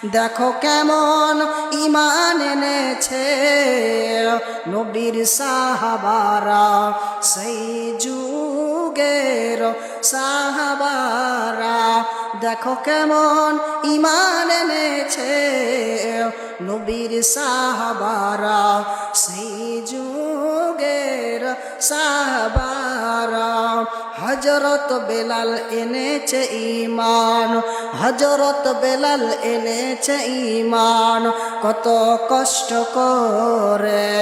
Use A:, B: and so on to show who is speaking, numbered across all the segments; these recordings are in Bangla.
A: দেখো কেমন ঈমান এনেছে নবীর সাহাবারা, সেই যুগের সাহাবারা। দেখো কেমন ঈমান এনেছে নবীর সাহাবারা, সেই যুগের সাহাবারা। হযরত বেলাল এনেছে ঈমান, হযরত বেলাল এনেছে ঈমান, কত কষ্ট করে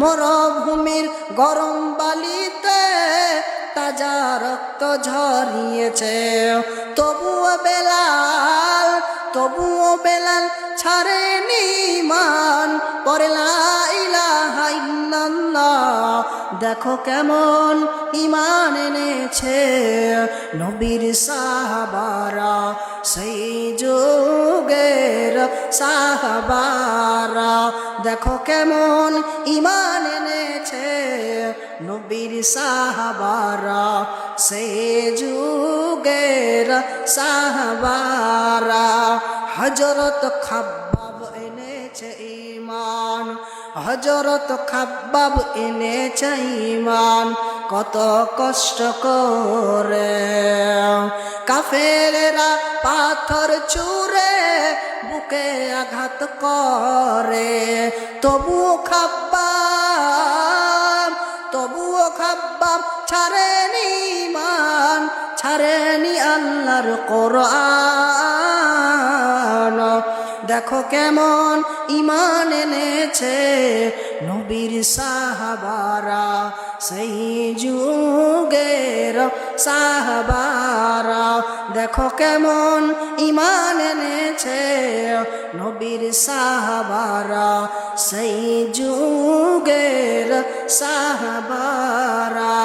A: মরুভূমির গরম বালিতে তাজা রক্ত ঝরিয়েছে। তবুও বেলাল ছাড়েনি ঈমান, পড়ে লা ইলাহা ইল্লাল্লাহ। দেখো কেমন ঈমান এনেছে নবীর সাহাবারা, সেই যুগের সাহাবারা। দেখো কেমন ঈমান এনেছে নবীর সাহাবারা, সেই যুগের সাহাবারা। হযরত খাব্বাব এনেছে ঈমান, হযরত খাব্বাব এনেছে ঈমান, কত কষ্ট করে কাফেরেরা পাথর ছুঁড়ে বুকে আঘাত করে। তবুও খাব্বাব ছাড়েনি ঈমান, ছাড়েনি আল্লাহর কোরআন। দেখো কেমন ঈমান এনেছে নবীর সাহাবারা, সেই যুগের সাহাবারা। দেখো কেমন ঈমান এনেছে নবীর সাহাবারা, সেই যুগের সাহাবারা।